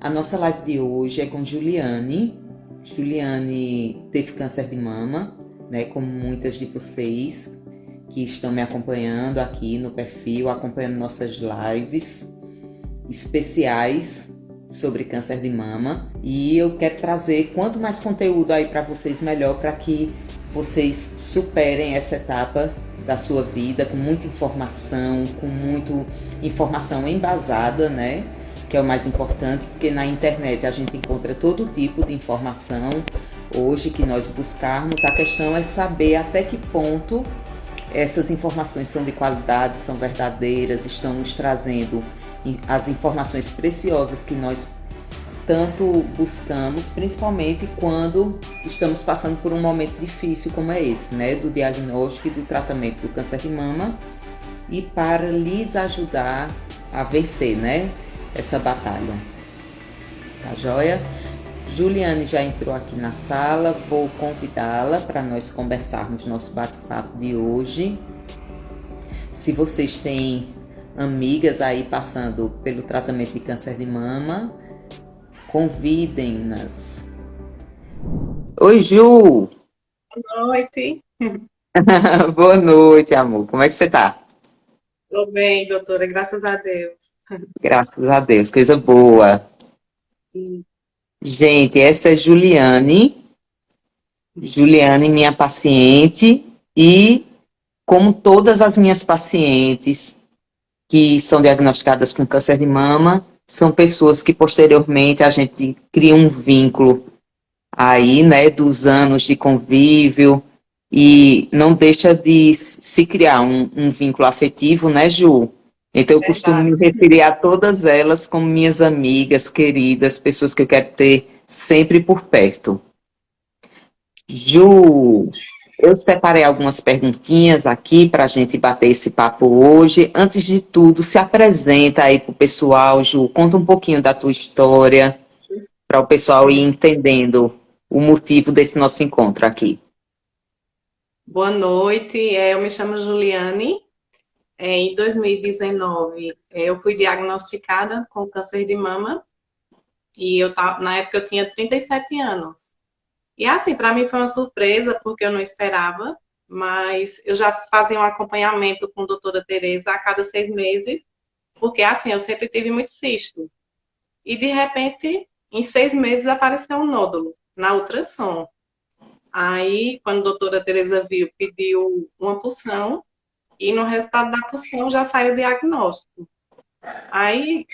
A nossa live de hoje é com Juliane. Juliane teve câncer de mama, né? Como muitas de vocês que estão me acompanhando aqui no perfil, acompanhando nossas lives especiais sobre câncer de mama. E eu quero trazer quanto mais conteúdo aí para vocês, melhor, para que vocês superem essa etapa da sua vida com muita informação, embasada, né? Que é o mais importante, porque na internet a gente encontra todo tipo de informação hoje que nós buscarmos. A questão é saber até que ponto essas informações são de qualidade, são verdadeiras, estão nos trazendo as informações preciosas que nós tanto buscamos, principalmente quando estamos passando por um momento difícil como é esse, né? Do diagnóstico e do tratamento do câncer de mama, e para lhes ajudar a vencer, né? Essa batalha. Tá joia? Juliane já entrou aqui na sala, vou convidá-la para nós conversarmos nosso bate-papo de hoje. Se vocês têm amigas aí passando pelo tratamento de câncer de mama, convidem-nas. Oi, Ju! Boa noite. Boa noite, amor. Como é que você tá? Tô bem, doutora, graças a Deus. Graças a Deus, coisa boa. E Gente, essa é Juliane. Juliane, minha paciente, e como todas as minhas pacientes que são diagnosticadas com câncer de mama, são pessoas que posteriormente a gente cria um vínculo aí, né, dos anos de convívio, e não deixa de se criar um vínculo afetivo, né, Ju? Então eu costumo me verdade. referir a todas elas como minhas amigas queridas, pessoas que eu quero ter sempre por perto. Ju, eu separei algumas perguntinhas aqui para a gente bater esse papo hoje. Antes de tudo, se apresenta aí para o pessoal, Ju, conta um pouquinho da tua história, para o pessoal ir entendendo o motivo desse nosso encontro aqui. Boa noite, eu me chamo Juliane. Em 2019, eu fui diagnosticada com câncer de mama e na época eu tinha 37 anos. E assim, para mim foi uma surpresa, porque eu não esperava, mas eu já fazia um acompanhamento com a doutora Tereza a cada 6 meses, porque assim, eu sempre tive muito cisto. E de repente, em 6 meses, apareceu um nódulo na ultrassom. Aí, quando a doutora Tereza viu, pediu uma punção, e no resultado da punção já saiu o diagnóstico. Aí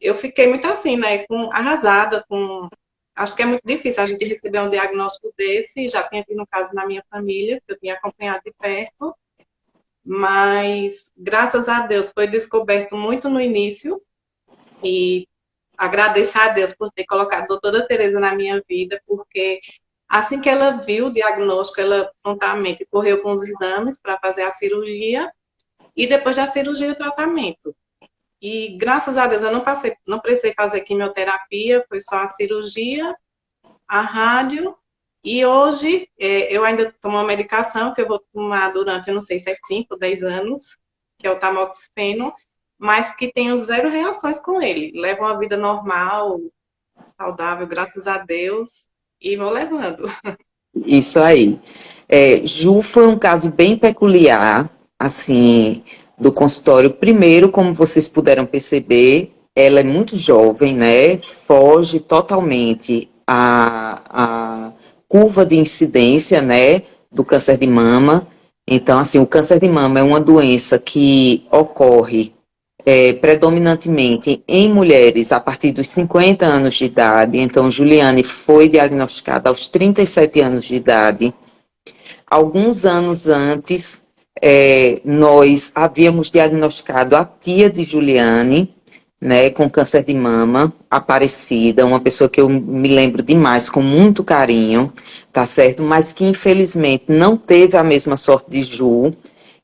eu fiquei muito assim, né, arrasada com. Acho que é muito difícil a gente receber um diagnóstico desse. Já tinha tido um caso na minha família, que eu tinha acompanhado de perto, mas graças a Deus foi descoberto muito no início, e agradeço a Deus por ter colocado a doutora Tereza na minha vida, porque assim que ela viu o diagnóstico, ela prontamente correu com os exames para fazer a cirurgia, e depois da cirurgia o tratamento. E graças a Deus eu não precisei fazer quimioterapia, foi só a cirurgia, a rádio, e hoje eu ainda tomo uma medicação que eu vou tomar durante, eu não sei se é 5, 10 anos, que é o tamoxifeno, mas que tenho zero reações com ele. Levo uma vida normal, saudável, graças a Deus, e vou levando. Isso aí. Ju foi um caso bem peculiar, assim, do consultório. Primeiro, como vocês puderam perceber, ela é muito jovem, né? Foge totalmente a curva de incidência, né, do câncer de mama. Então, assim, o câncer de mama é uma doença que ocorre predominantemente em mulheres a partir dos 50 anos de idade. Então, Juliane foi diagnosticada aos 37 anos de idade. Alguns anos antes, nós havíamos diagnosticado a tia de Juliane, né, com câncer de mama, Aparecida, uma pessoa que eu me lembro demais, com muito carinho, tá certo? Mas que infelizmente não teve a mesma sorte de Ju.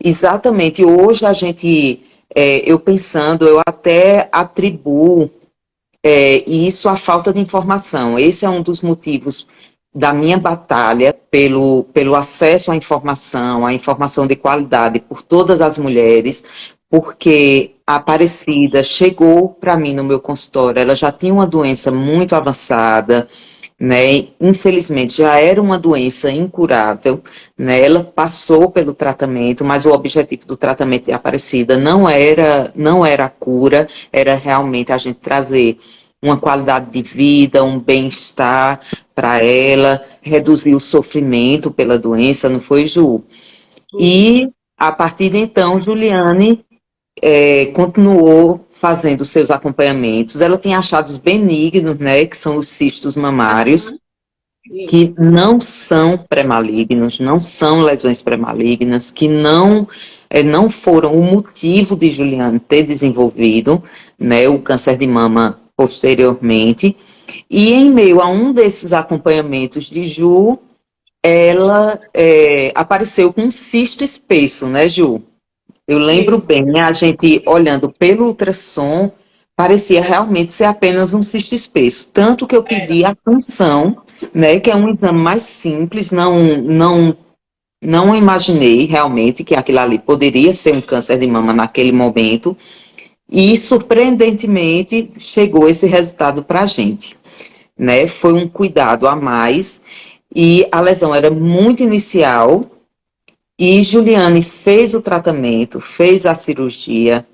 Exatamente, hoje a gente, eu pensando, eu até atribuo isso à falta de informação. Esse é um dos motivos da minha batalha pelo acesso à informação de qualidade por todas as mulheres, porque a Aparecida chegou para mim no meu consultório, ela já tinha uma doença muito avançada, né? Infelizmente já era uma doença incurável, né? Ela passou pelo tratamento, mas o objetivo do tratamento de Aparecida não era a cura, era realmente a gente trazer uma qualidade de vida, um bem-estar para ela, reduzir o sofrimento pela doença, não foi, Ju? E a partir de então, Juliane continuou fazendo seus acompanhamentos. Ela tem achados benignos, né, que são os cistos mamários, que não são pré-malignos, não são lesões pré-malignas, que não foram o motivo de Juliane ter desenvolvido, né, o câncer de mama posteriormente. E em meio a um desses acompanhamentos de Ju, ela apareceu com um cisto espesso, né, Ju? Eu lembro Isso. bem, né, a gente olhando pelo ultrassom, parecia realmente ser apenas um cisto espesso. Tanto que eu Era. pedi a punção, né, que é um exame mais simples, não imaginei realmente que aquilo ali poderia ser um câncer de mama naquele momento. E, surpreendentemente, chegou esse resultado para a gente, né? Foi um cuidado a mais e a lesão era muito inicial, e Juliane fez o tratamento, fez a cirurgia,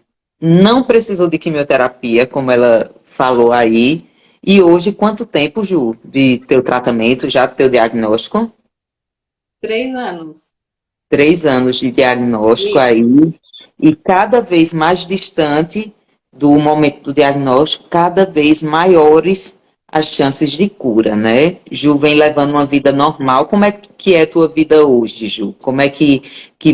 não precisou de quimioterapia, como ela falou aí. E hoje, quanto tempo, Ju, de teu tratamento, já teu diagnóstico? 3 anos. 3 anos de diagnóstico Isso. aí, e cada vez mais distante do momento do diagnóstico, cada vez maiores as chances de cura, né? Ju vem levando uma vida normal. Como é que é a tua vida hoje, Ju? Como é que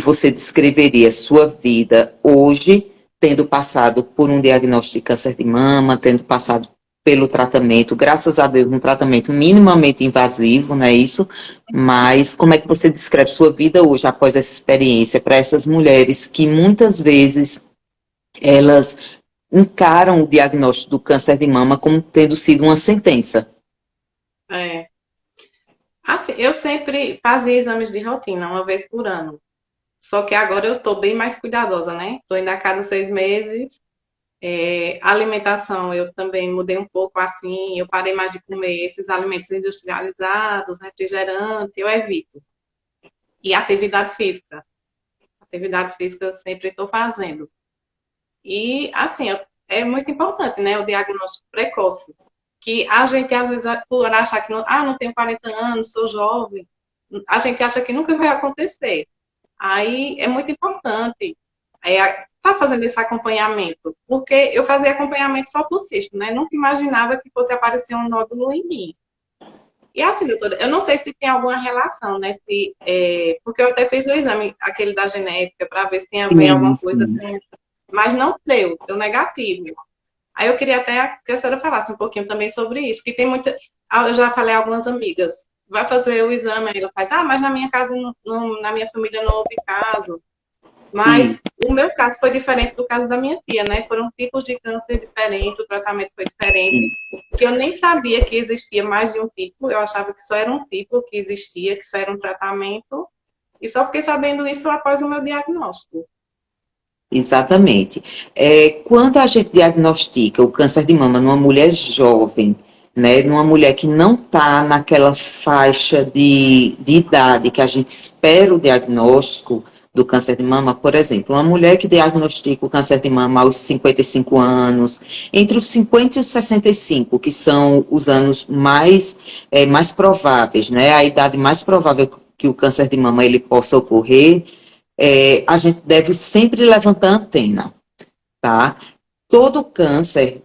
você descreveria a sua vida hoje, tendo passado por um diagnóstico de câncer de mama, tendo passado pelo tratamento, graças a Deus, um tratamento minimamente invasivo, não é isso? Mas como é que você descreve sua vida hoje, após essa experiência, para essas mulheres que muitas vezes elas encaram o diagnóstico do câncer de mama como tendo sido uma sentença? É. Assim, eu sempre fazia exames de rotina, uma vez por ano. Só que agora eu estou bem mais cuidadosa, né? Estou indo a cada 6 meses. Alimentação, eu também mudei um pouco assim. Eu parei mais de comer esses alimentos industrializados, refrigerante, eu evito. E atividade física. Atividade física eu sempre estou fazendo. E, assim, é muito importante, né? O diagnóstico precoce. Que a gente, às vezes, por achar que não tenho 40 anos, sou jovem, a gente acha que nunca vai acontecer. Aí é muito importante tá fazendo esse acompanhamento, porque eu fazia acompanhamento só por cisto, né? Nunca imaginava que fosse aparecer um nódulo em mim. E assim, doutora, eu não sei se tem alguma relação, né? Porque eu até fiz o exame, aquele da genética, para ver se tem a ver Sim, alguma coisa sim. com. Mas não deu negativo. Aí eu queria até que a senhora falasse um pouquinho também sobre isso, que tem muita. Eu já falei a algumas amigas, vai fazer o exame, aí ela faz, mas na minha casa, na minha família não houve caso. E, Mas o meu caso foi diferente do caso da minha tia, né? Foram tipos de câncer diferentes, o tratamento foi diferente, que eu nem sabia que existia mais de um tipo, eu achava que só era um tipo que existia, que só era um tratamento, e só fiquei sabendo isso após o meu diagnóstico. exatamente. Quando a gente diagnostica o câncer de mama numa mulher jovem, né, numa mulher que não está naquela faixa de idade que a gente espera o diagnóstico do câncer de mama, por exemplo, uma mulher que diagnostica o câncer de mama aos 55 anos, entre os 50 e os 65, que são os anos mais prováveis, né, a idade mais provável que o câncer de mama ele possa ocorrer, a gente deve sempre levantar a antena, tá? Todo câncer,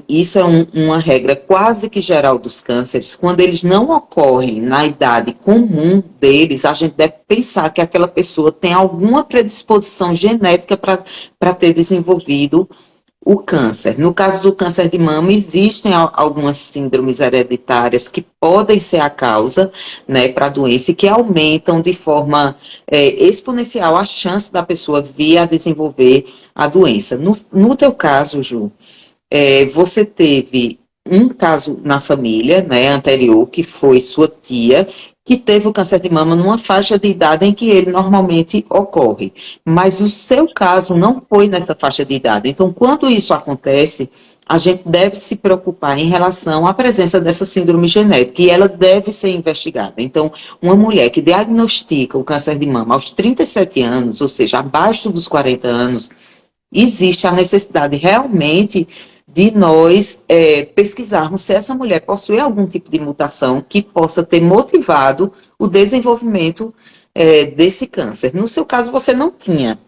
isso é uma regra quase que geral dos cânceres, quando eles não ocorrem na idade comum deles, a gente deve pensar que aquela pessoa tem alguma predisposição genética para ter desenvolvido o câncer. No caso do câncer de mama, existem algumas síndromes hereditárias que podem ser a causa, né, para a doença e que aumentam de forma exponencial a chance da pessoa vir a desenvolver a doença. No teu caso, Ju, você teve um caso na família, né, anterior, que foi sua tia, que teve o câncer de mama numa faixa de idade em que ele normalmente ocorre. Mas o seu caso não foi nessa faixa de idade. Então, quando isso acontece, a gente deve se preocupar em relação à presença dessa síndrome genética e ela deve ser investigada. Então, uma mulher que diagnostica o câncer de mama aos 37 anos, ou seja, abaixo dos 40 anos, existe a necessidade realmente de nós pesquisarmos se essa mulher possui algum tipo de mutação que possa ter motivado o desenvolvimento desse câncer. No seu caso, você não tinha,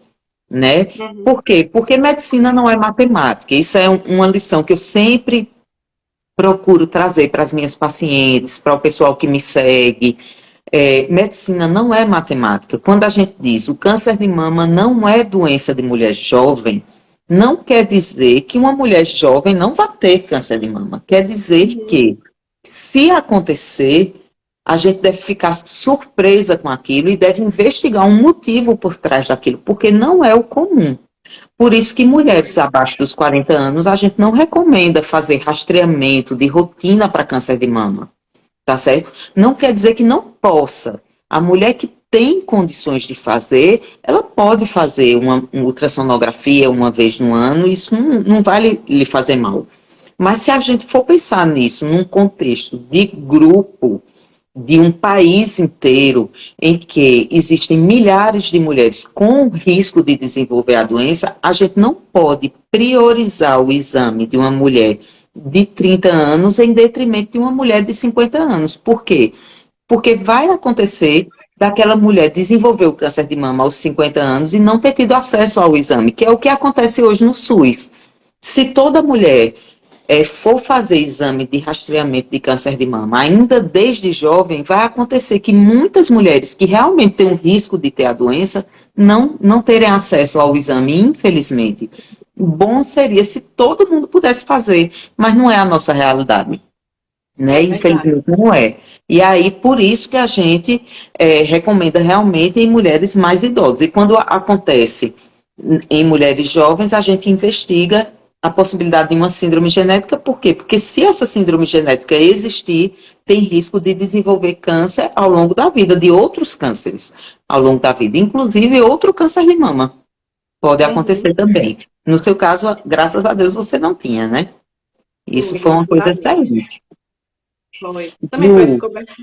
né? Uhum. Por quê? Porque medicina não é matemática. Isso é uma lição que eu sempre procuro trazer para as minhas pacientes, para o pessoal que me segue. Medicina não é matemática. Quando a gente diz o câncer de mama não é doença de mulher jovem, não quer dizer que uma mulher jovem não vai ter câncer de mama. Quer dizer Uhum. que, se acontecer, a gente deve ficar surpresa com aquilo e deve investigar um motivo por trás daquilo, porque não é o comum. Por isso que mulheres abaixo dos 40 anos, a gente não recomenda fazer rastreamento de rotina para câncer de mama. Tá certo? Não quer dizer que não possa. A mulher que tem condições de fazer, ela pode fazer uma ultrassonografia uma vez no ano, isso não vai lhe fazer mal. Mas se a gente for pensar nisso num contexto de grupo, de um país inteiro, em que existem milhares de mulheres com risco de desenvolver a doença, a gente não pode priorizar o exame de uma mulher de 30 anos em detrimento de uma mulher de 50 anos. Por quê? Porque vai acontecer daquela mulher desenvolver o câncer de mama aos 50 anos e não ter tido acesso ao exame, que é o que acontece hoje no SUS. Se toda mulher for fazer exame de rastreamento de câncer de mama, ainda desde jovem, vai acontecer que muitas mulheres que realmente têm um risco de ter a doença não terem acesso ao exame, infelizmente. Bom seria se todo mundo pudesse fazer, mas não é a nossa realidade, né? É verdade. Infelizmente não é. E aí, por isso que a gente recomenda realmente em mulheres mais idosas. E quando acontece em mulheres jovens, a gente investiga a possibilidade de uma síndrome genética. Por quê? Porque se essa síndrome genética existir, tem risco de desenvolver câncer ao longo da vida, de outros cânceres ao longo da vida, inclusive outro câncer de mama. Pode Uhum. acontecer também. No seu caso, graças a Deus, você não tinha, né? Isso Sim, foi uma graças a coisa Deus. excelente. Foi. Também foi Ju, descoberto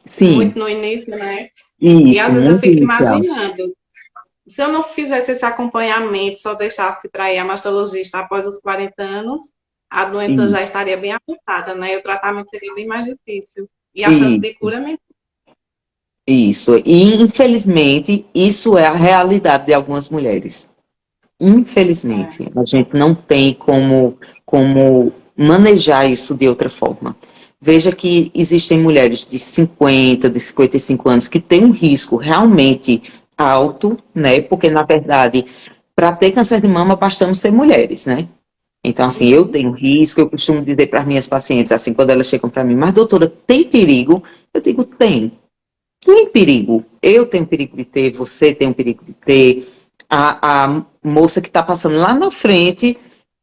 sim, muito no início, né? E às isso, vezes eu muito fico inicial. imaginando, se eu não fizesse esse acompanhamento, só deixasse para ir a mastologista após os 40 anos, a doença já Isso, estaria bem avançada, né? E o tratamento seria bem mais difícil. E a chance de isso, cura é isso. E, infelizmente, isso é a realidade de algumas mulheres. menor. Infelizmente, a gente não tem como manejar isso de outra forma. Veja que existem mulheres de 50, de 55 anos que têm um risco realmente alto, né? Porque, na verdade, para ter câncer de mama, bastamos ser mulheres, né? Então, assim, eu Uhum. tenho risco, eu costumo dizer para as minhas pacientes, assim, quando elas chegam para mim, mas doutora, tem perigo? Eu digo, tem. Tem perigo. Eu tenho perigo de ter, você tem um perigo de ter. A moça que está passando lá na frente,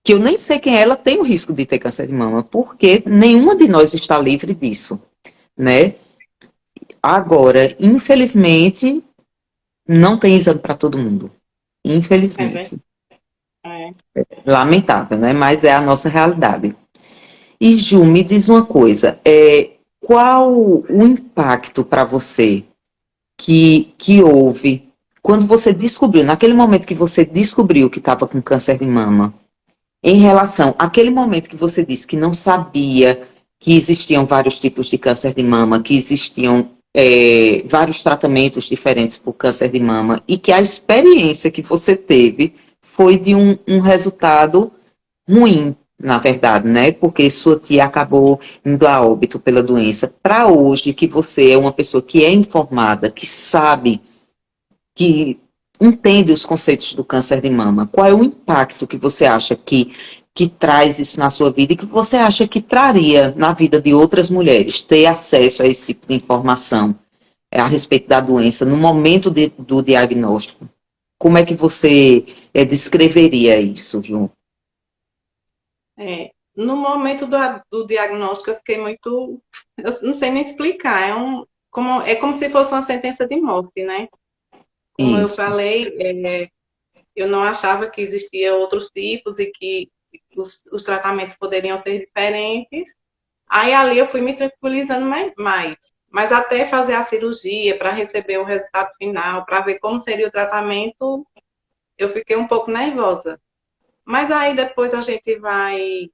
que eu nem sei quem é, ela tem o risco de ter câncer de mama, porque nenhuma de nós está livre disso, né? Agora, infelizmente, não tem exame para todo mundo. É verdade. Infelizmente. É. Lamentável, né? Mas é a nossa realidade. E Ju, me diz uma coisa, qual o impacto para você que houve quando você descobriu, naquele momento que você descobriu que estava com câncer de mama, em relação àquele momento que você disse que não sabia que existiam vários tipos de câncer de mama, que existiam vários tratamentos diferentes para o câncer de mama, e que a experiência que você teve foi de um resultado ruim, na verdade, né? Porque sua tia acabou indo a óbito pela doença. Para hoje, que você é uma pessoa que é informada, que sabe, que entende os conceitos do câncer de mama, qual é o impacto que você acha que traz isso na sua vida e que você acha que traria na vida de outras mulheres ter acesso a esse tipo de informação a respeito da doença no momento do diagnóstico? Como é que você descreveria isso, Ju? No momento do diagnóstico, eu fiquei muito. Eu não sei nem explicar. é como se fosse uma sentença de morte, né? Como eu Isso. falei, eu não achava que existia outros tipos e que os tratamentos poderiam ser diferentes. Aí ali eu fui me tranquilizando mais. Mas até fazer a cirurgia para receber o resultado final, para ver como seria o tratamento, eu fiquei um pouco nervosa. Mas aí depois a gente vai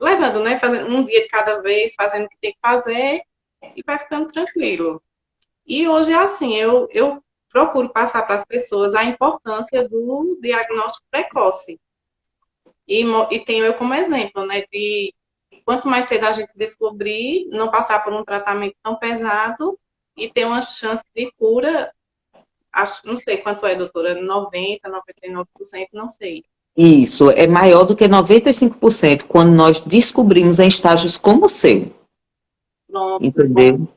levando, né? Fazendo um dia de cada vez, fazendo o que tem que fazer e vai ficando tranquilo. E hoje é assim, eu procuro passar para as pessoas a importância do diagnóstico precoce. E tenho eu como exemplo, né? De quanto mais cedo a gente descobrir, não passar por um tratamento tão pesado e ter uma chance de cura, acho, não sei quanto é, doutora, 90, 99%, não sei. Isso, é maior do que 95% quando nós descobrimos em estágios como o seu, Pronto, entendeu?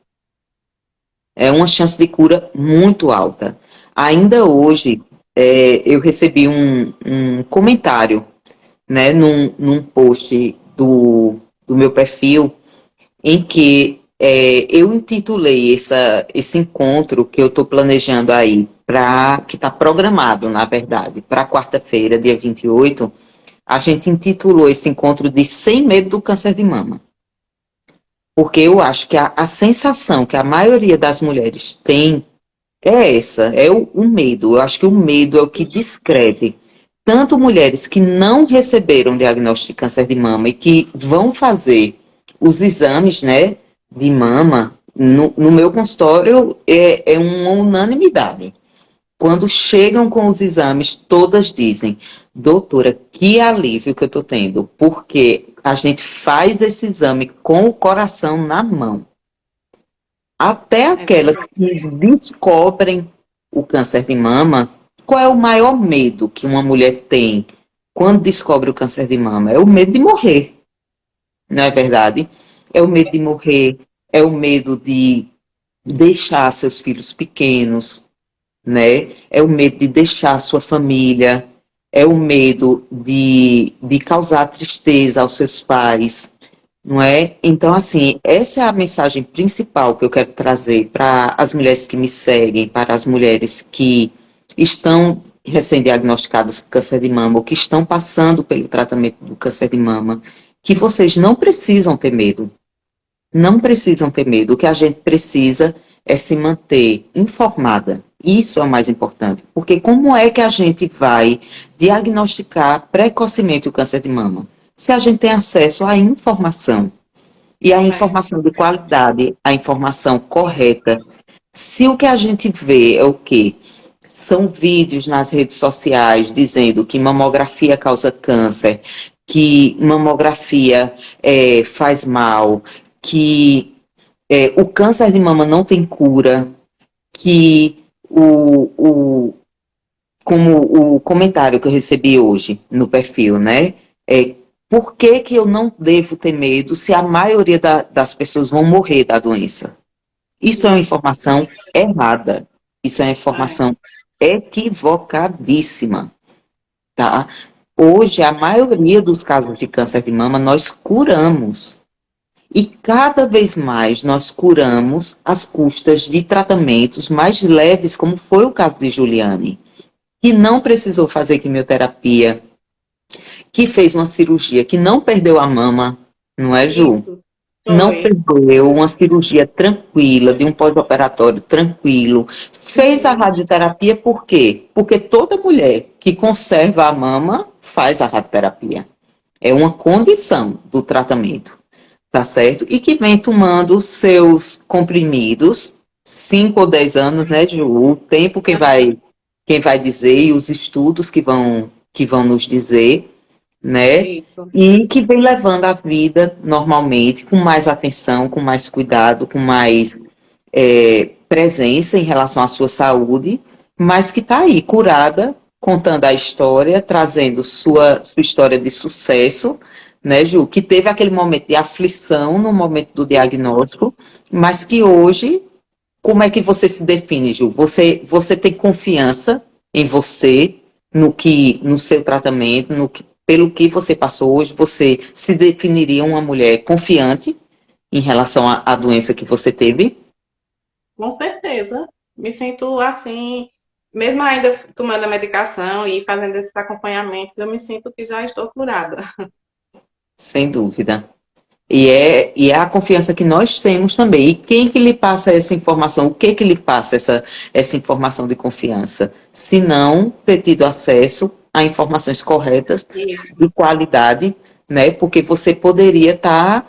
É uma chance de cura muito alta. Ainda hoje, eu recebi um comentário, né, num post do meu perfil, em que eu intitulei esse encontro que eu estou planejando aí, que está programado, na verdade, para quarta-feira, dia 28. A gente intitulou esse encontro de Sem Medo do Câncer de Mama. Porque eu acho que a sensação que a maioria das mulheres tem é essa, é o medo. Eu acho que o medo é o que descreve tanto mulheres que não receberam diagnóstico de câncer de mama e que vão fazer os exames, né, de mama. No meu consultório é uma unanimidade. Quando chegam com os exames, todas dizem: doutora, que alívio que eu estou tendo, porque a gente faz esse exame com o coração na mão. Até é verdade. aquelas que descobrem o câncer de mama, qual é o maior medo que uma mulher tem quando descobre o câncer de mama? É o medo de morrer, não é verdade? É o medo de morrer, é o medo de deixar seus filhos pequenos, né? É o medo de deixar a sua família, é o medo de causar tristeza aos seus pais, não é? Então, assim, essa é a mensagem principal que eu quero trazer para as mulheres que me seguem, para as mulheres que estão recém-diagnosticadas com câncer de mama ou que estão passando pelo tratamento do câncer de mama, que vocês não precisam ter medo. Não precisam ter medo. O que a gente precisa é se manter informada. Isso é o mais importante. Porque como é que a gente vai diagnosticar precocemente o câncer de mama? Se a gente tem acesso à informação. E a informação de qualidade, a informação correta. Se o que a gente vê é o quê? São vídeos nas redes sociais dizendo que mamografia causa câncer, que mamografia faz mal, que o câncer de mama não tem cura, que como o comentário que eu recebi hoje no perfil, né? Por que eu não devo ter medo se a maioria das pessoas vão morrer da doença? Isso é uma informação errada. Isso é uma informação equivocadíssima, tá? Hoje, a maioria dos casos de câncer de mama nós curamos. E cada vez mais nós curamos às custas de tratamentos mais leves, como foi o caso de Juliane, que não precisou fazer quimioterapia, que fez uma cirurgia, que não perdeu a mama, não é, Ju? Isso. Não Foi. perdeu, uma cirurgia tranquila, de um pós-operatório tranquilo. Fez a radioterapia por quê? Porque toda mulher que conserva a mama faz a radioterapia. É uma condição do tratamento, tá certo? E que vem tomando seus comprimidos, 5 ou 10 anos, né, Ju? O tempo quem vai dizer e os estudos que vão nos dizer, né? Isso. E que vem levando a vida normalmente, com mais atenção, com mais cuidado, com mais presença em relação à sua saúde, mas que está aí, curada, contando a história, trazendo sua história de sucesso, né, Ju? Que teve aquele momento de aflição no momento do diagnóstico, mas que hoje, como é que você se define, Ju? Você tem confiança em você, no seu tratamento, pelo que você passou hoje, você se definiria uma mulher confiante em relação à doença que você teve? Com certeza. Me sinto assim, mesmo ainda tomando a medicação e fazendo esses acompanhamentos, eu me sinto que já estou curada. Sem dúvida. E é a confiança que nós temos também. E quem que lhe passa essa informação? O que que lhe passa essa informação de confiança? Se não ter tido acesso a informações corretas, Isso. de qualidade, né? Porque você poderia estar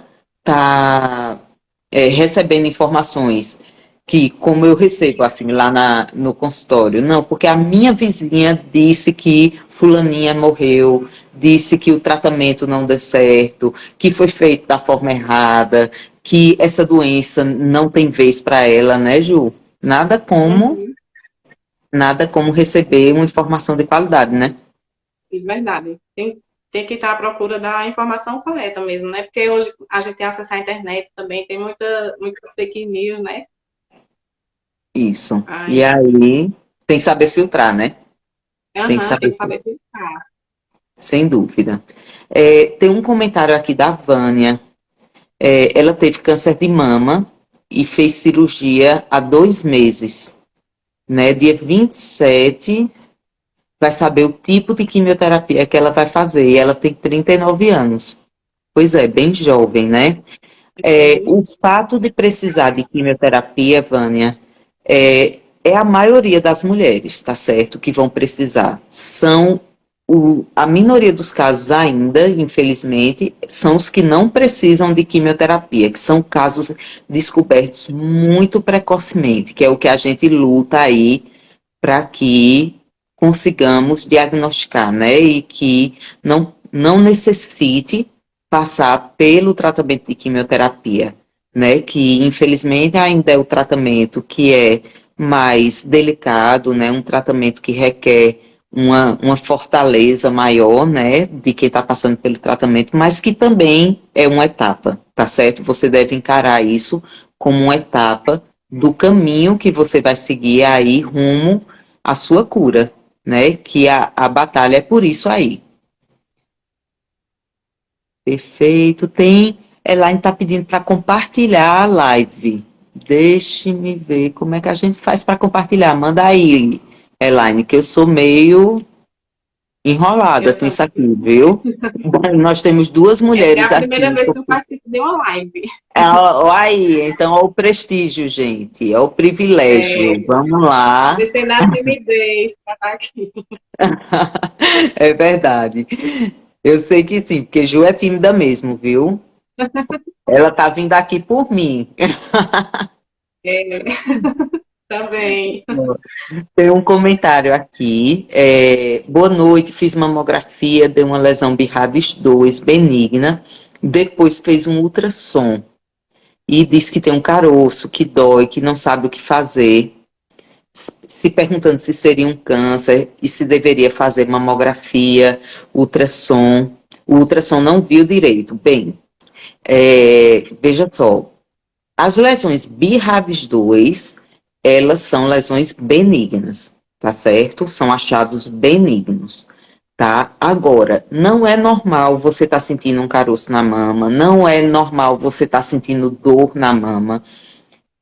recebendo informações que, como eu recebo assim lá no consultório, não, porque a minha vizinha disse que fulaninha morreu, disse que o tratamento não deu certo, que foi feito da forma errada, que essa doença não tem vez para ela, né, Ju? Nada como, Uhum. nada como receber uma informação de qualidade, né? De verdade. Tem que estar à procura da informação correta mesmo, né? Porque hoje a gente tem acesso à internet também, tem muitas fake news, né? Isso. E Aí, aí tem que saber filtrar, né? Tem que aham, tem saber que saber filtrar. sem dúvida. Tem um comentário aqui da Vânia. Ela teve câncer de mama e fez cirurgia há 2 meses. Né? Dia 27 vai saber o tipo de quimioterapia que ela vai fazer. E ela tem 39 anos. Pois é, bem jovem, né? O fato de precisar de quimioterapia, Vânia, é a maioria das mulheres, tá certo? Que vão precisar. A minoria dos casos ainda, infelizmente, são os que não precisam de quimioterapia, que são casos descobertos muito precocemente, que é o que a gente luta aí para que consigamos diagnosticar, né? E que não necessite passar pelo tratamento de quimioterapia, né? Que infelizmente ainda é o tratamento que é mais delicado, né? Um tratamento que requer uma fortaleza maior, né? De quem está passando pelo tratamento, mas que também é uma etapa, tá certo? Você deve encarar isso como uma etapa do caminho que você vai seguir aí rumo à sua cura, né? Que a batalha é por isso aí. Perfeito. Elaine está pedindo para compartilhar a live. Deixe-me ver como é que a gente faz para compartilhar. Manda aí, Elaine, que eu sou meio enrolada Eu com isso também. aqui, viu? Nós temos duas Essa é mulheres a primeira aqui. vez que eu participo de uma live. Ó, aí, então, é o prestígio, gente, é o privilégio. É, Vamos lá. descer na timidez para estar aqui. É verdade. Eu sei que sim, porque Ju é tímida mesmo, viu? Ela tá vindo aqui por mim. É, também. Tem um comentário aqui. Boa noite, fiz mamografia, deu uma lesão BIRADS 2 benigna. Depois fez um ultrassom e disse que tem um caroço, que dói, que não sabe o que fazer. Se perguntando se seria um câncer e se deveria fazer mamografia, ultrassom. O ultrassom não viu direito. Bem, veja só, as lesões BIRADS2, elas são lesões benignas, tá certo? São achados benignos, tá? Agora, não é normal você estar sentindo um caroço na mama, não é normal você estar sentindo dor na mama.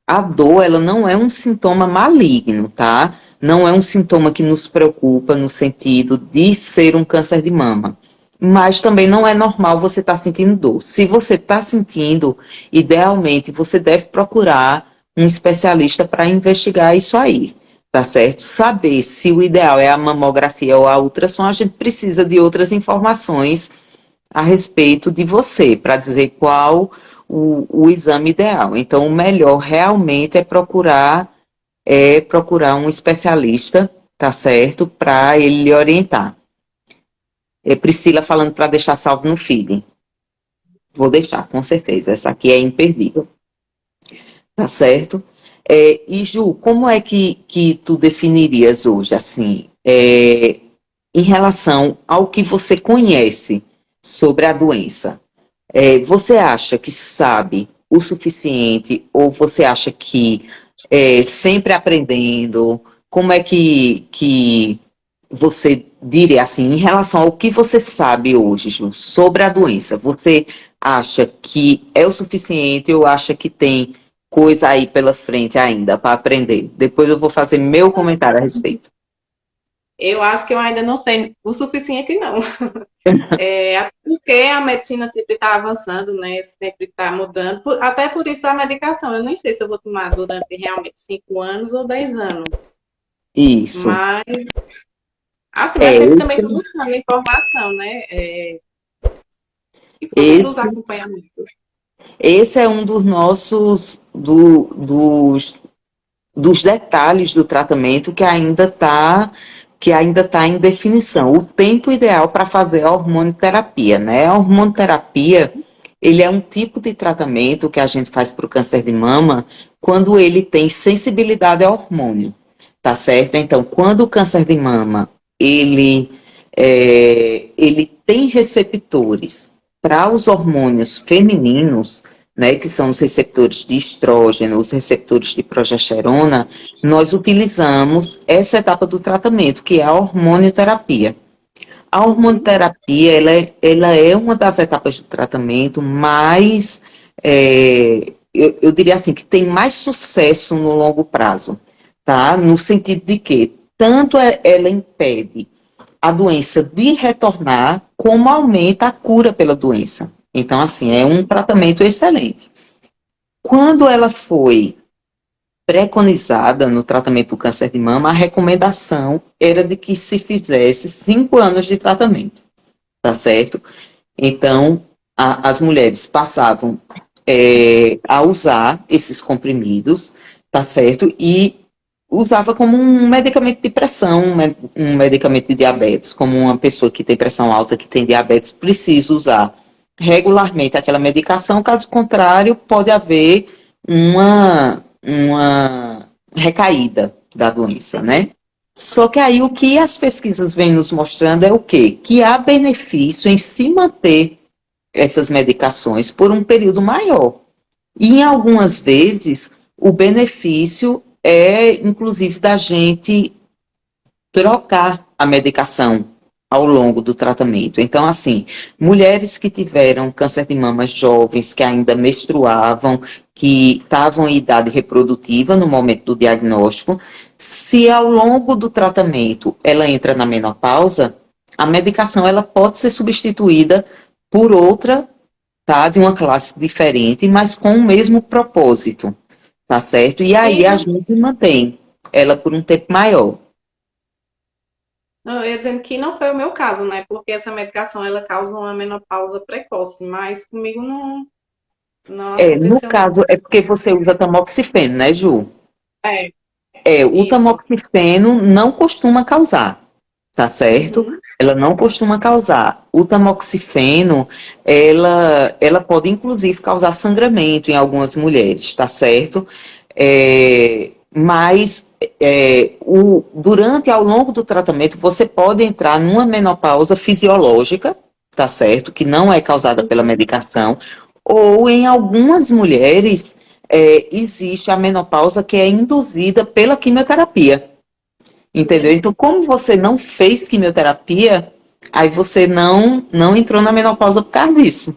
A dor, ela não é um sintoma maligno, tá? Não é um sintoma que nos preocupa no sentido de ser um câncer de mama. Mas também não é normal você estar sentindo dor. Se você está sentindo, idealmente você deve procurar um especialista para investigar isso aí, tá certo? Saber se o ideal é a mamografia ou a ultrassom, a gente precisa de outras informações a respeito de você, para dizer qual o exame ideal. Então, o melhor realmente é procurar um especialista, tá certo? Para ele lhe orientar. Priscila falando para deixar salvo no feed. Vou deixar, com certeza. Essa aqui é imperdível. Tá certo? E Ju, como é que tu definirias hoje, assim, em relação ao que você conhece sobre a doença? Você acha que sabe o suficiente ou você acha que sempre aprendendo? Como é que você diria assim, em relação ao que você sabe hoje, Ju, sobre a doença? Você acha que é o suficiente ou acha que tem coisa aí pela frente ainda para aprender? Depois eu vou fazer meu comentário a respeito. Eu acho que eu ainda não sei o suficiente, não. Até porque a medicina sempre está avançando, né? Sempre está mudando. Até por isso a medicação. Eu nem sei se eu vou tomar durante realmente 5 anos ou 10 anos. Isso. Mas, assim, mas É, sempre também estou buscando informação, né? E fazendo os esse, acompanhamentos. esse é um dos nossos, dos detalhes do tratamento que ainda tá em definição. O tempo ideal para fazer a hormonioterapia, né? A hormonioterapia, ele é um tipo de tratamento que a gente faz para o câncer de mama quando ele tem sensibilidade ao hormônio, tá certo? Então, quando o câncer de mama, ele tem receptores para os hormônios femininos, né, que são os receptores de estrógeno, os receptores de progesterona, nós utilizamos essa etapa do tratamento, que é a hormonioterapia. A hormonioterapia, ela é uma das etapas do tratamento mais, eu diria assim, que tem mais sucesso no longo prazo, tá? No sentido de que tanto ela impede a doença de retornar, como aumenta a cura pela doença. Então, assim, é um tratamento excelente. Quando ela foi preconizada no tratamento do câncer de mama, a recomendação era de que se fizesse 5 anos de tratamento, tá certo? Então, as mulheres passavam a usar esses comprimidos, tá certo? E usava como um medicamento de pressão, um medicamento de diabetes, como uma pessoa que tem pressão alta, que tem diabetes, precisa usar regularmente aquela medicação, caso contrário, pode haver uma recaída da doença, né? Só que aí o que as pesquisas vêm nos mostrando é o quê? Que há benefício em se manter essas medicações por um período maior. E em algumas vezes o benefício é, inclusive, da gente trocar a medicação ao longo do tratamento. Então, assim, mulheres que tiveram câncer de mama jovens, que ainda menstruavam, que estavam em idade reprodutiva no momento do diagnóstico, se ao longo do tratamento ela entra na menopausa, a medicação ela pode ser substituída por outra, tá, de uma classe diferente, mas com o mesmo propósito, tá certo? E aí a gente mantém ela por um tempo maior. Eu ia dizendo que não foi o meu caso, né? Porque essa medicação ela causa uma menopausa precoce, mas comigo não No aconteceu, não. caso, é porque você usa tamoxifeno, né, Ju? É, O isso. tamoxifeno não costuma causar, tá certo? Uhum. Ela não costuma causar. O tamoxifeno, ela pode inclusive causar sangramento em algumas mulheres, tá certo? Mas durante, ao longo do tratamento, você pode entrar numa menopausa fisiológica, tá certo? Que não é causada pela medicação, ou em algumas mulheres existe a menopausa que é induzida pela quimioterapia. Entendeu? Então, como você não fez quimioterapia, aí você não entrou na menopausa por causa disso.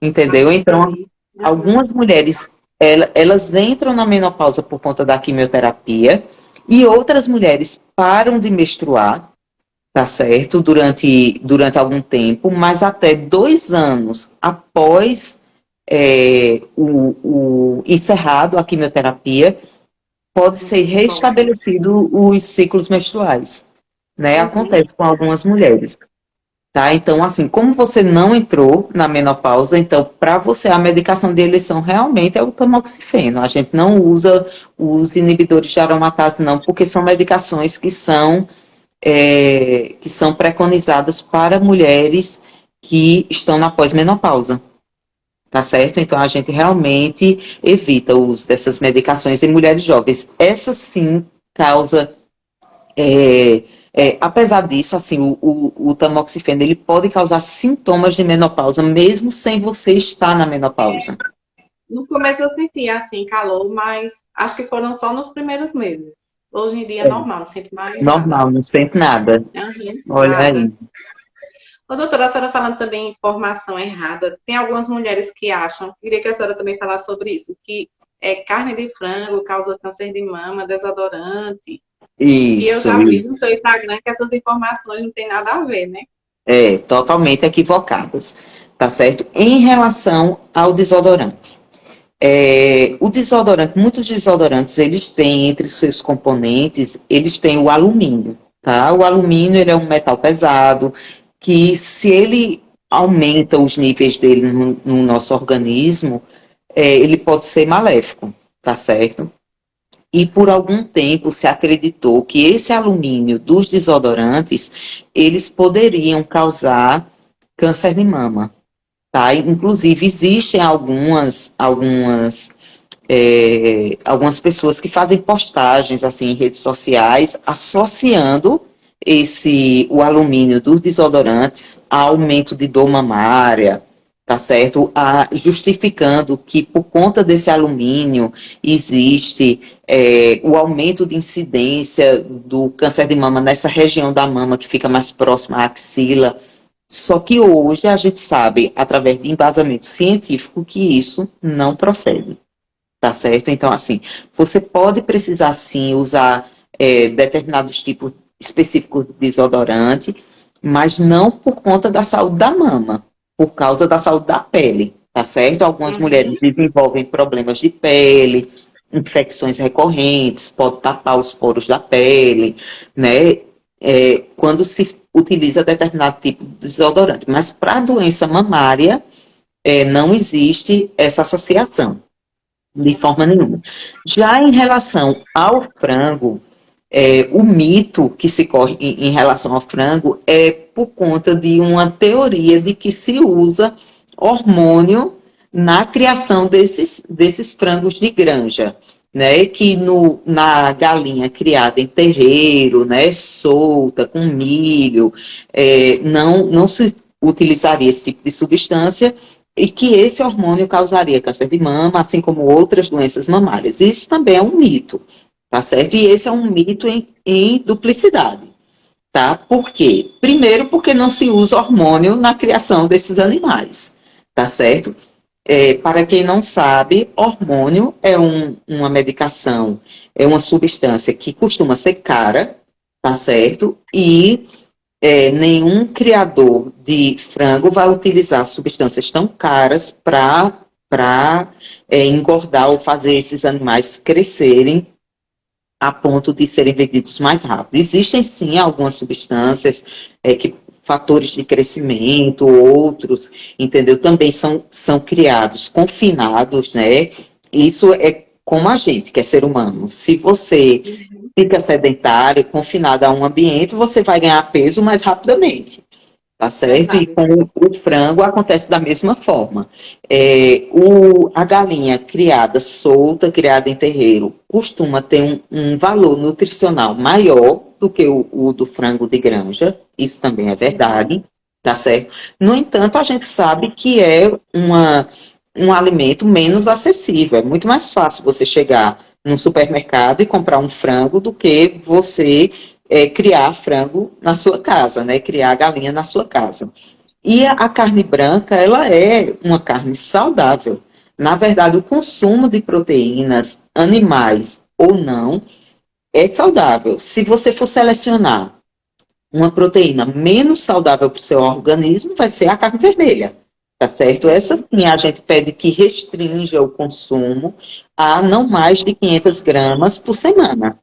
Entendeu? Então, Entendi. Uhum. algumas mulheres, elas entram na menopausa por conta da quimioterapia e outras mulheres param de menstruar, tá certo? Durante algum tempo, mas até 2 anos após o encerrado a quimioterapia, pode ser Volta. restabelecido os ciclos menstruais, né? Uhum. Acontece com algumas mulheres, tá? Então, assim, como você não entrou na menopausa, então, para você, a medicação de eleição realmente é o tamoxifeno. A gente não usa os inibidores de aromatase, não, porque são medicações que são preconizadas para mulheres que estão na pós-menopausa. Tá certo? Então a gente realmente evita o uso dessas medicações em mulheres jovens. Essa sim causa, apesar disso, assim, o tamoxifeno ele pode causar sintomas de menopausa mesmo sem você estar na menopausa. No começo eu sentia assim, calor, mas acho que foram só nos primeiros meses. Hoje em dia é normal, não sinto mais nada. Normal, não sente nada. Uhum, Olha nada. aí. Ô, doutora, a senhora falando também em informação errada, tem algumas mulheres que acham, queria que a senhora também falasse sobre isso, que carne de frango causa câncer de mama, desodorante, e eu Isso, já vi no seu Instagram que essas informações não têm nada a ver, né? totalmente equivocadas, tá certo? Em relação ao desodorante. O desodorante, muitos desodorantes, eles têm entre seus componentes, eles têm o alumínio, tá? O alumínio, ele é um metal pesado, que se ele aumenta os níveis dele no nosso organismo, ele pode ser maléfico, tá certo? E por algum tempo se acreditou que esse alumínio dos desodorantes, eles poderiam causar câncer de mama, tá? Inclusive, existem algumas pessoas que fazem postagens assim em redes sociais associando o alumínio dos desodorantes a aumento de dor mamária, tá certo? Justificando que por conta desse alumínio existe o aumento de incidência do câncer de mama nessa região da mama que fica mais próxima à axila. Só que hoje a gente sabe, através de embasamento científico, que isso não procede, tá certo? Então, assim, você pode precisar, sim, usar determinados tipos específicos de desodorante, mas não por conta da saúde da mama, por causa da saúde da pele, tá certo? Algumas mulheres desenvolvem problemas de pele, infecções recorrentes, pode tapar os poros da pele, né? Quando se utiliza determinado tipo de desodorante. Mas para a doença mamária, não existe essa associação, de forma nenhuma. Já em relação ao frango, o mito que se corre em relação ao frango é por conta de uma teoria de que se usa hormônio na criação desses frangos de granja, né? Que na galinha criada em terreiro, né? Solta, com milho, não se utilizaria esse tipo de substância e que esse hormônio causaria câncer de mama, assim como outras doenças mamárias. Isso também é um mito, tá certo? E esse é um mito em duplicidade, tá? Por quê? Primeiro, porque não se usa hormônio na criação desses animais, tá certo? Para quem não sabe, hormônio é uma medicação, é uma substância que costuma ser cara, tá certo? E nenhum criador de frango vai utilizar substâncias tão caras para engordar ou fazer esses animais crescerem a ponto de serem vendidos mais rápido. Existem, sim, algumas substâncias fatores de crescimento, outros, entendeu? Também são criados, confinados, né? Isso é como a gente, que é ser humano. Se você fica sedentário, confinado a um ambiente, você vai ganhar peso mais rapidamente. Tá certo? E com o frango acontece da mesma forma. A galinha criada solta, criada em terreiro, costuma ter um valor nutricional maior do que o do frango de granja. Isso também é verdade, tá certo? No entanto, a gente sabe que é um alimento menos acessível. É muito mais fácil você chegar num supermercado e comprar um frango do que você criar frango na sua casa, né? Criar a galinha na sua casa. E a carne branca, ela é uma carne saudável. Na verdade, o consumo de proteínas, animais ou não, é saudável. Se você for selecionar uma proteína menos saudável para o seu organismo, vai ser a carne vermelha, tá certo? Essa sim, a gente pede que restrinja o consumo a não mais de 500 gramas por semana.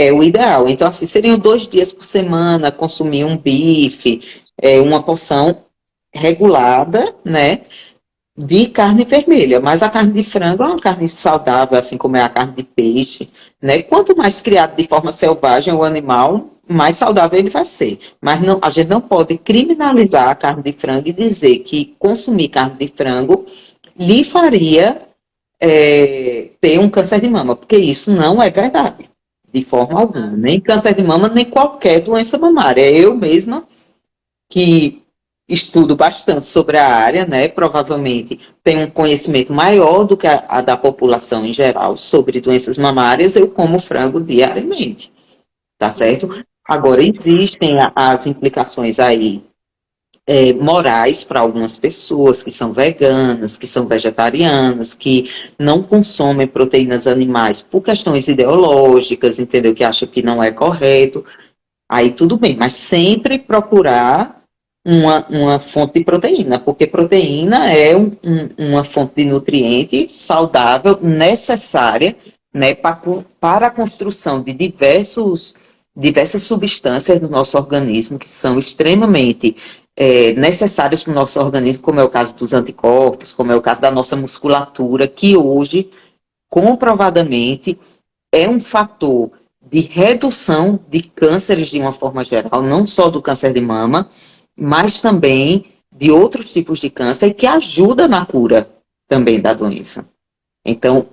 É o ideal. Então, assim, seriam 2 dias por semana consumir um bife, uma porção regulada, né, de carne vermelha. Mas a carne de frango é uma carne saudável, assim como é a carne de peixe, né? Quanto mais criado de forma selvagem o animal, mais saudável ele vai ser. Mas não, a gente não pode criminalizar a carne de frango e dizer que consumir carne de frango lhe faria ter um câncer de mama, porque isso não é verdade. De forma alguma, nem câncer de mama, nem qualquer doença mamária. Eu mesma, que estudo bastante sobre a área, né, provavelmente tenho um conhecimento maior do que a da população em geral sobre doenças mamárias, eu como frango diariamente, tá certo? Agora, existem as implicações aí morais para algumas pessoas que são veganas, que são vegetarianas, que não consomem proteínas animais por questões ideológicas, entendeu? Que acham que não é correto. Aí tudo bem, mas sempre procurar uma fonte de proteína, porque proteína é uma fonte de nutriente saudável, necessária, né, para a construção de diversas substâncias do nosso organismo que são extremamente necessárias para o nosso organismo, como é o caso dos anticorpos, como é o caso da nossa musculatura, que hoje, comprovadamente, é um fator de redução de cânceres de uma forma geral, não só do câncer de mama, mas também de outros tipos de câncer que ajuda na cura também da doença. Então,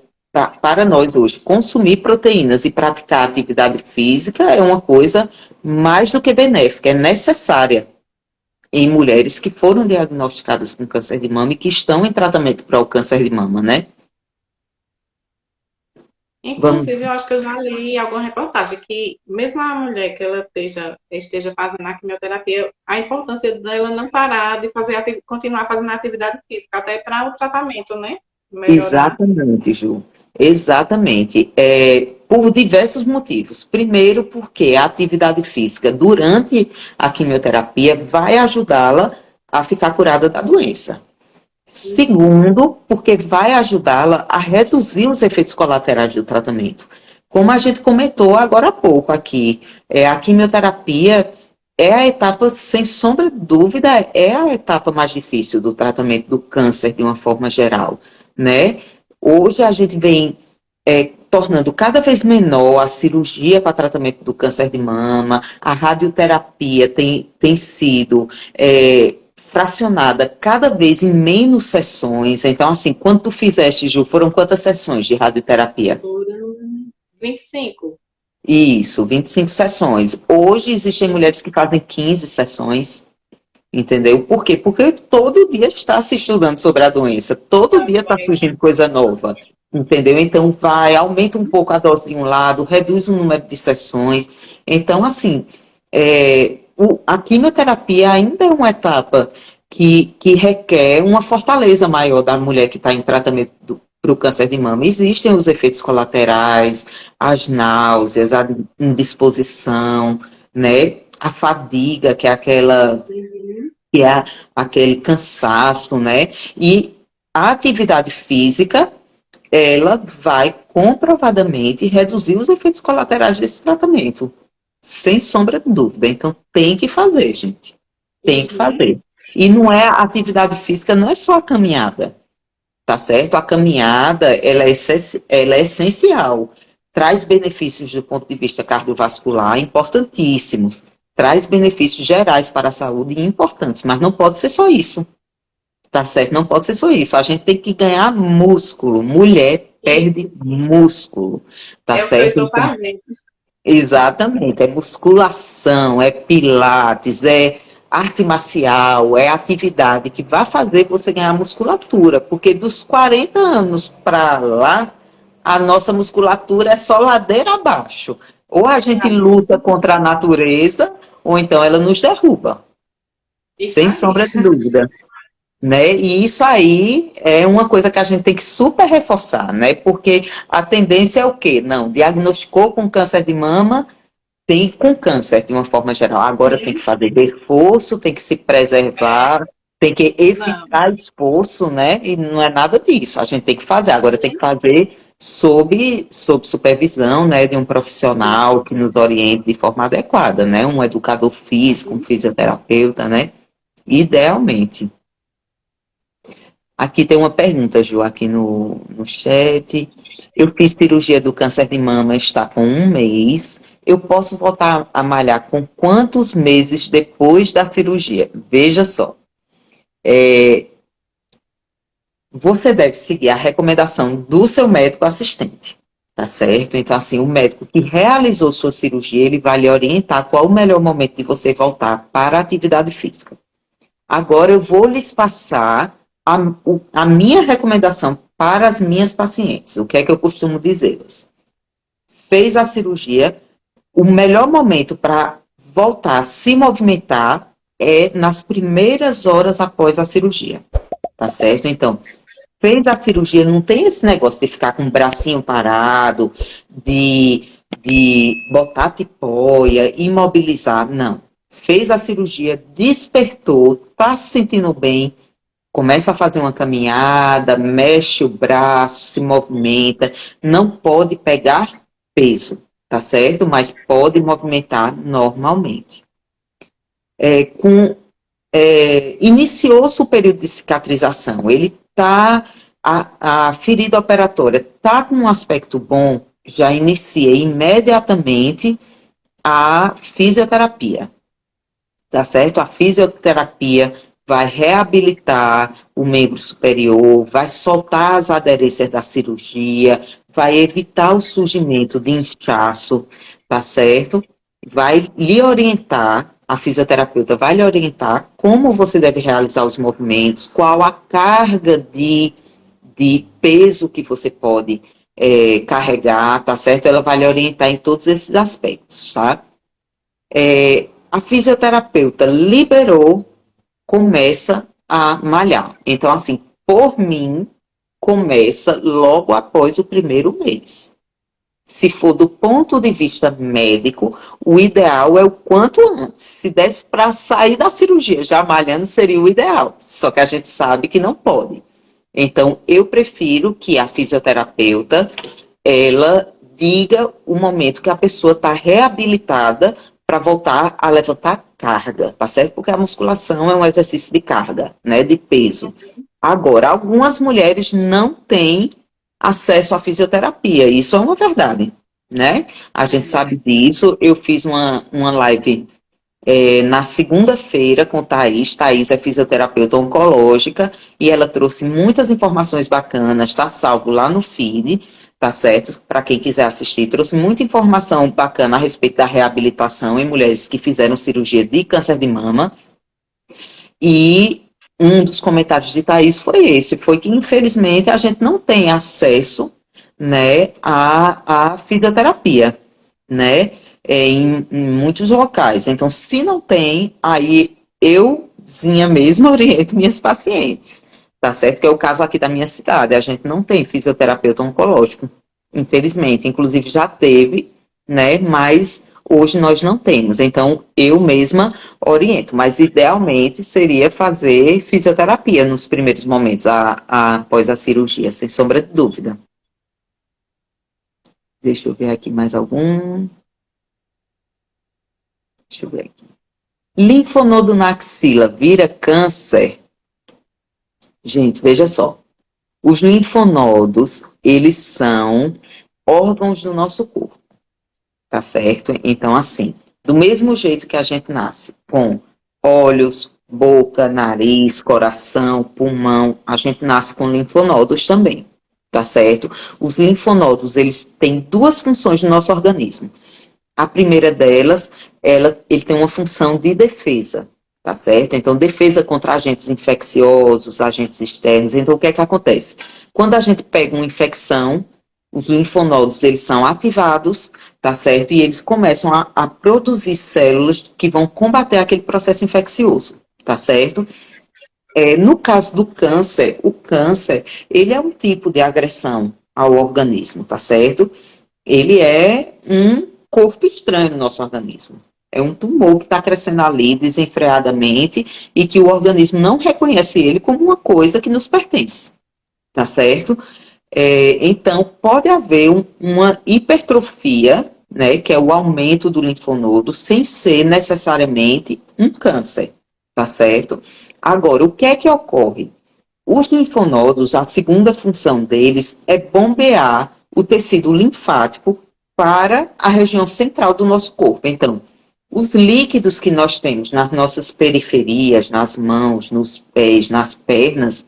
para nós hoje, consumir proteínas e praticar atividade física é uma coisa mais do que benéfica, é necessária em mulheres que foram diagnosticadas com câncer de mama e que estão em tratamento para o câncer de mama, né? Vamos. Inclusive, eu acho que eu já li alguma reportagem que, mesmo a mulher que ela esteja fazendo a quimioterapia, a importância dela não parar de fazer, continuar fazendo atividade física, até para o tratamento, né? Melhorar. Exatamente, Ju. Exatamente. Por diversos motivos. Primeiro, porque a atividade física durante a quimioterapia vai ajudá-la a ficar curada da doença. Segundo, porque vai ajudá-la a reduzir os efeitos colaterais do tratamento. Como a gente comentou agora há pouco aqui, a quimioterapia é a etapa, sem sombra de dúvida, é a etapa mais difícil do tratamento do câncer de uma forma geral, né? Hoje a gente vem tornando cada vez menor a cirurgia para tratamento do câncer de mama, a radioterapia tem sido fracionada cada vez em menos sessões. Então, assim, quando tu fizeste, Ju, foram quantas sessões de radioterapia? Foram 25. Isso, 25 sessões. Hoje existem mulheres que fazem 15 sessões, entendeu? Por quê? Porque todo dia está se estudando sobre a doença, todo dia está surgindo coisa nova, entendeu? Então aumenta um pouco a dose de um lado, reduz o número de sessões. Então, assim, a quimioterapia ainda é uma etapa que requer uma fortaleza maior da mulher que está em tratamento para o câncer de mama. Existem os efeitos colaterais, as náuseas, a indisposição, né? A fadiga, que é aquele cansaço, né? E a atividade física, ela vai comprovadamente reduzir os efeitos colaterais desse tratamento, sem sombra de dúvida. Então, tem que fazer, gente. Tem que fazer. E não é a atividade física, não é só a caminhada. Tá certo? A caminhada, ela é essencial. Traz benefícios do ponto de vista cardiovascular importantíssimos. Traz benefícios gerais para a saúde importantes, mas não pode ser só isso. Tá certo? Não pode ser só isso. A gente tem que ganhar músculo. Mulher perde músculo. Tá certo? O que eu estou fazendo. Exatamente. É musculação, é pilates, é arte marcial, é atividade que vai fazer você ganhar musculatura, porque dos 40 anos para lá, a nossa musculatura é só ladeira abaixo. Ou a gente luta contra a natureza, ou então ela nos derruba. Sem sombra de dúvida. Né? E isso aí é uma coisa que a gente tem que super reforçar, né? Porque a tendência é o quê? Não, diagnosticou com câncer de mama, tem com câncer, de uma forma geral. Agora tem que fazer reforço, tem que se preservar, tem que evitar esforço, né? E não é nada disso. A gente tem que fazer. Agora tem que fazer sob supervisão, né, de um profissional que nos oriente de forma adequada, né? Um educador físico, um fisioterapeuta, né? Idealmente. Aqui tem uma pergunta, Ju, aqui no chat. Eu fiz cirurgia do câncer de mama, está com 1 mês. Eu posso voltar a malhar com quantos meses depois da cirurgia? Veja só. Você deve seguir a recomendação do seu médico assistente, tá certo? Então, assim, o médico que realizou sua cirurgia, ele vai lhe orientar qual o melhor momento de você voltar para a atividade física. Agora, eu vou lhes passar a minha recomendação para as minhas pacientes. O que é que eu costumo dizer-las? Fez a cirurgia, o melhor momento para voltar a se movimentar é nas primeiras horas após a cirurgia, tá certo? Então, fez a cirurgia, não tem esse negócio de ficar com o bracinho parado, de botar tipóia, imobilizar, não. Fez a cirurgia, despertou, tá se sentindo bem, começa a fazer uma caminhada, mexe o braço, se movimenta, não pode pegar peso, tá certo? Mas pode movimentar normalmente. Iniciou-se o período de cicatrização, a ferida operatória está com um aspecto bom, já iniciei imediatamente a fisioterapia, tá certo? A fisioterapia vai reabilitar o membro superior, vai soltar as aderências da cirurgia, vai evitar o surgimento de inchaço, tá certo? Vai lhe orientar, a fisioterapeuta vai lhe orientar como você deve realizar os movimentos, qual a carga de peso que você pode carregar, tá certo? Ela vai lhe orientar em todos esses aspectos, tá? A fisioterapeuta liberou, começa a malhar. Então, assim, por mim, começa logo após o primeiro mês. Se for do ponto de vista médico, o ideal é o quanto antes. Se desse para sair da cirurgia já malhando, seria o ideal. Só que a gente sabe que não pode. Então, eu prefiro que a fisioterapeuta, ela diga o momento que a pessoa está reabilitada para voltar a levantar carga, tá certo? Porque a musculação é um exercício de carga, né, de peso. Agora, algumas mulheres não têm acesso à fisioterapia, isso é uma verdade, né? A gente sabe disso. Eu fiz uma live na segunda-feira com Thaís. Thaís é fisioterapeuta oncológica e ela trouxe muitas informações bacanas, tá salvo lá no feed, tá certo? Para quem quiser assistir, trouxe muita informação bacana a respeito da reabilitação em mulheres que fizeram cirurgia de câncer de mama. E um dos comentários de Thaís foi que infelizmente a gente não tem acesso, né, à fisioterapia, né? Em muitos locais. Então, se não tem, aí euzinha mesmo oriento minhas pacientes, tá certo? Que é o caso aqui da minha cidade. A gente não tem fisioterapeuta oncológico, infelizmente. Inclusive já teve, né? Mas hoje nós não temos. Então, eu mesma oriento. Mas idealmente seria fazer fisioterapia nos primeiros momentos após a cirurgia, sem sombra de dúvida. Deixa eu ver aqui mais algum. Deixa eu ver aqui. Linfonodo na axila vira câncer? Gente, veja só. Os linfonodos, eles são órgãos do nosso corpo, tá certo? Então, assim, do mesmo jeito que a gente nasce com olhos, boca, nariz, coração, pulmão, a gente nasce com linfonodos também, tá certo? Os linfonodos, eles têm duas funções no nosso organismo. A primeira delas, ele tem uma função de defesa, tá certo? Então, defesa contra agentes infecciosos, agentes externos. Então, o que é que acontece? Quando a gente pega uma infecção, os linfonodos, eles são ativados, tá certo? E eles começam a produzir células que vão combater aquele processo infeccioso, tá certo? No caso do câncer, o câncer, ele é um tipo de agressão ao organismo, tá certo? Ele é um corpo estranho no nosso organismo. É um tumor que está crescendo ali desenfreadamente e que o organismo não reconhece ele como uma coisa que nos pertence, tá certo? Então, pode haver uma hipertrofia, né, que é o aumento do linfonodo, sem ser necessariamente um câncer, tá certo? Agora, o que é que ocorre? Os linfonodos, a segunda função deles é bombear o tecido linfático para a região central do nosso corpo. Então, os líquidos que nós temos nas nossas periferias, nas mãos, nos pés, nas pernas,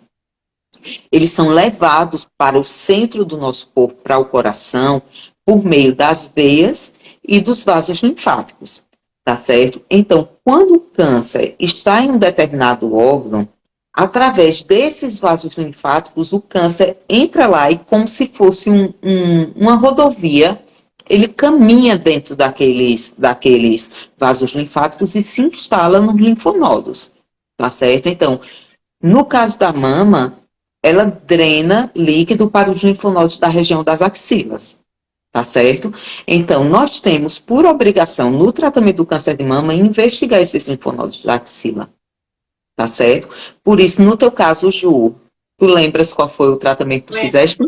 eles são levados para o centro do nosso corpo, para o coração, por meio das veias e dos vasos linfáticos, tá certo? Então, quando o câncer está em um determinado órgão, através desses vasos linfáticos, o câncer entra lá e como se fosse uma rodovia, ele caminha dentro daqueles vasos linfáticos e se instala nos linfonodos, tá certo? Então, no caso da mama, ela drena líquido para os linfonodos da região das axilas, tá certo? Então, nós temos por obrigação, no tratamento do câncer de mama, investigar esses linfonodos da axila, tá certo? Por isso, no teu caso, Ju, tu lembras qual foi o tratamento que tu fizeste?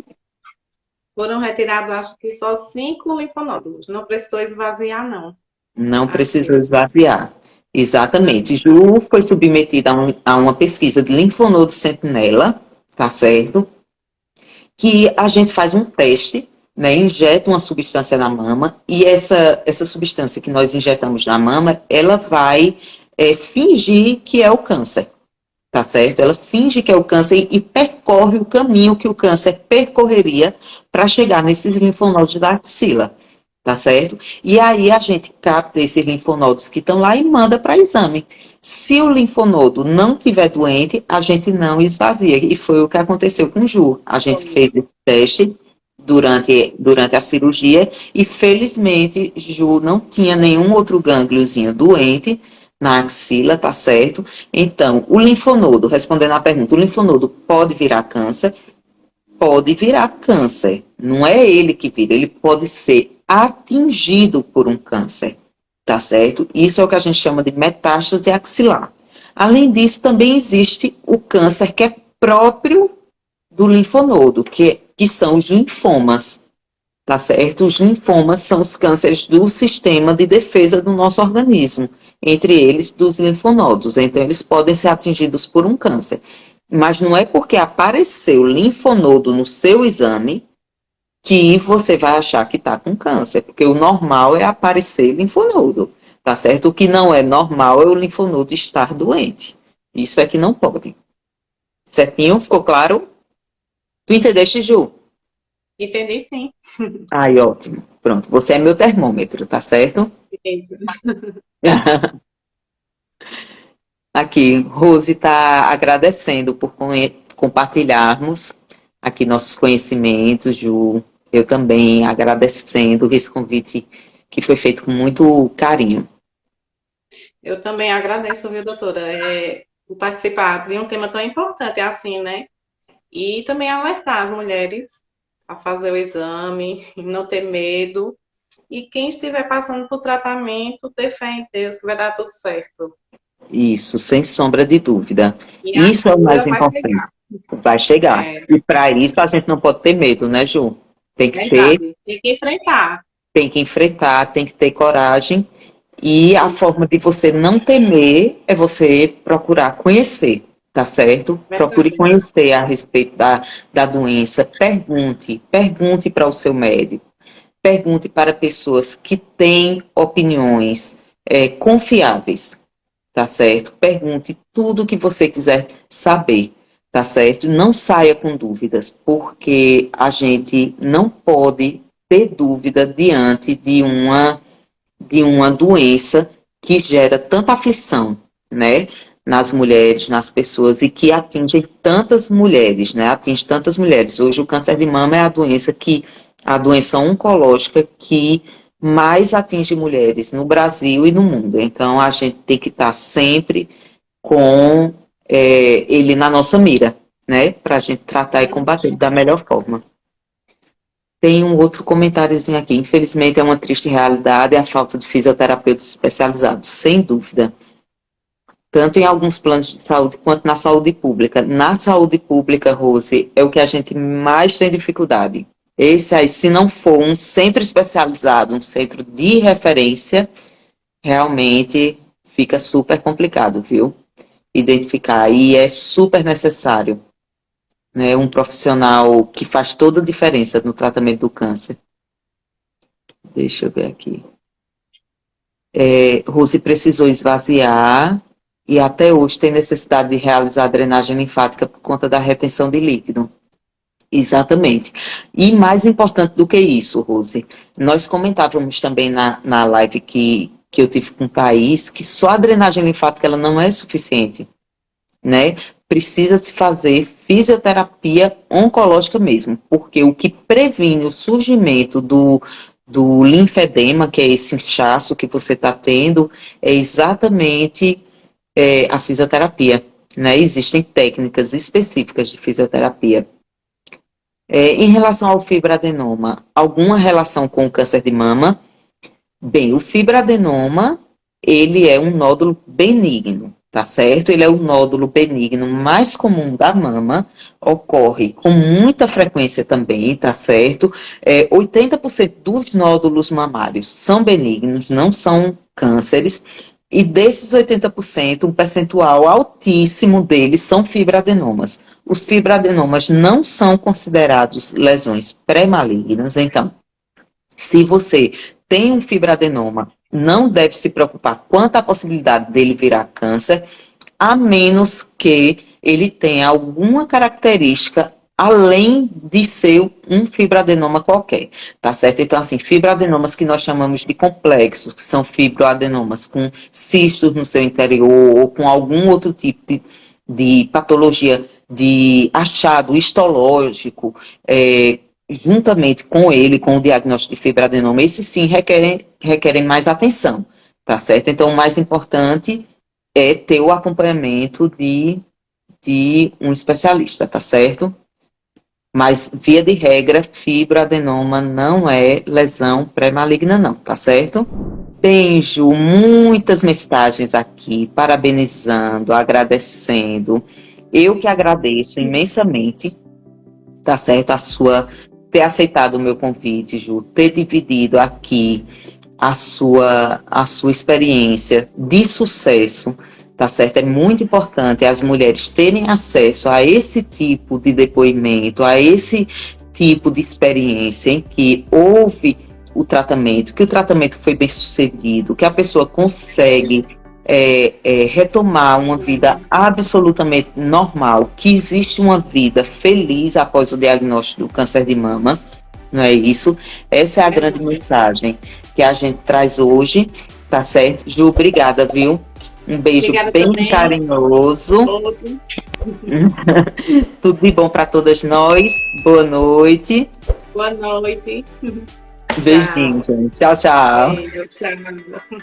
Foram retirados, acho que só 5 linfonódulos. Não precisou esvaziar, não. Não precisou esvaziar. Exatamente. Ju foi submetida a uma pesquisa de linfonodo sentinela, tá certo? Que a gente faz um teste, né? Injeta uma substância na mama e essa substância que nós injetamos na mama, ela vai fingir que é o câncer, tá certo? Ela finge que é o câncer e percorre o caminho que o câncer percorreria para chegar nesses linfonodos da axila, tá certo? E aí a gente capta esses linfonodos que estão lá e manda para exame. Se o linfonodo não estiver doente, a gente não esvazia. E foi o que aconteceu com Ju. A gente fez esse teste durante a cirurgia e, felizmente, Ju não tinha nenhum outro gângliozinho doente na axila, tá certo? Então, o linfonodo, respondendo à pergunta, o linfonodo pode virar câncer? Pode virar câncer. Não é ele que vira, ele pode ser atingido por um câncer, tá certo? Isso é o que a gente chama de metástase axilar. Além disso, também existe o câncer que é próprio do linfonodo, que são os linfomas, tá certo? Os linfomas são os cânceres do sistema de defesa do nosso organismo, entre eles dos linfonodos. Então, eles podem ser atingidos por um câncer. Mas não é porque apareceu linfonodo no seu exame que você vai achar que está com câncer, porque o normal é aparecer linfonodo, tá certo? O que não é normal é o linfonodo estar doente. Isso é que não pode. Certinho? Ficou claro? Tu entendeste, Ju? Entendi, sim. Ai, ótimo. Pronto, você é meu termômetro, tá certo? Aqui, Rose está agradecendo por compartilharmos aqui nossos conhecimentos, Ju. Eu também agradecendo esse convite que foi feito com muito carinho. Eu também agradeço, viu, doutora, por participar de um tema tão importante assim, né? E também alertar as mulheres a fazer o exame, não ter medo. E quem estiver passando por tratamento, ter fé em Deus, que vai dar tudo certo. Isso, sem sombra de dúvida. E a Isso é o mais cura vai importante. chegar. Vai chegar. E para isso a gente não pode ter medo, né, Ju? Tem que Verdade. Tem que enfrentar. tem que ter coragem. E a forma de você não temer é você procurar conhecer, tá certo? Procure conhecer a respeito da doença. Pergunte para o seu médico. Pergunte para pessoas que têm opiniões confiáveis, tá certo? Pergunte tudo o que você quiser saber, tá certo? Não saia com dúvidas, porque a gente não pode ter dúvida diante de uma doença que gera tanta aflição, né? Nas mulheres, nas pessoas, e que atinge tantas mulheres, né? Atinge tantas mulheres. Hoje o câncer de mama é a doença oncológica que mais atinge mulheres no Brasil e no mundo. Então, a gente tem que estar sempre com ele na nossa mira, né? Para a gente tratar e combater da melhor forma. Tem um outro comentáriozinho aqui. Infelizmente, é uma triste realidade a falta de fisioterapeutas especializados, sem dúvida. Tanto em alguns planos de saúde quanto na saúde pública. Na saúde pública, Rose, é o que a gente mais tem dificuldade. Esse aí, se não for um centro especializado, um centro de referência, realmente fica super complicado, viu? Identificar. E é super necessário, né? Um profissional que faz toda a diferença no tratamento do câncer. Deixa eu ver aqui. Rose precisou esvaziar e até hoje tem necessidade de realizar a drenagem linfática por conta da retenção de líquido. Exatamente. E mais importante do que isso, Rose, nós comentávamos também na live que eu tive com o Thaís, que só a drenagem linfática ela não é suficiente, né? Precisa se fazer fisioterapia oncológica mesmo, porque o que previne o surgimento do linfedema, que é esse inchaço que você está tendo, é exatamente a fisioterapia, né? Existem técnicas específicas de fisioterapia. Em relação ao fibroadenoma, alguma relação com o câncer de mama? Bem, o fibroadenoma, ele é um nódulo benigno, tá certo? Ele é o nódulo benigno mais comum da mama, ocorre com muita frequência também, tá certo? 80% dos nódulos mamários são benignos, não são cânceres, e desses 80%, um percentual altíssimo deles são fibroadenomas. Os fibroadenomas não são considerados lesões pré-malignas, então, se você tem um fibroadenoma, não deve se preocupar quanto à possibilidade dele virar câncer, a menos que ele tenha alguma característica além de ser um fibroadenoma qualquer, tá certo? Então, assim, fibroadenomas que nós chamamos de complexos, que são fibroadenomas com cistos no seu interior ou com algum outro tipo de patologia de achado histológico, juntamente com ele, com o diagnóstico de fibroadenoma, esses sim requerem mais atenção, tá certo? Então, o mais importante é ter o acompanhamento de um especialista, tá certo? Mas, via de regra, fibroadenoma não é lesão pré-maligna não, tá certo? Beijo, muitas mensagens aqui, parabenizando, agradecendo. Eu que agradeço imensamente, tá certo? Ter aceitado o meu convite, Ju, ter dividido aqui a sua experiência de sucesso, tá certo? É muito importante as mulheres terem acesso a esse tipo de depoimento, a esse tipo de experiência em que houve o tratamento, que o tratamento foi bem sucedido, que a pessoa consegue retomar uma vida absolutamente normal, que existe uma vida feliz após o diagnóstico do câncer de mama, não é isso? Essa é a grande mensagem que a gente traz hoje, tá certo? Ju, obrigada, viu? Um beijo Obrigada bem também. carinhoso. Outro. Tudo de bom para todas nós. Boa noite. Boa noite. Beijinho, gente. Tchau, tchau. Beijo, tchau.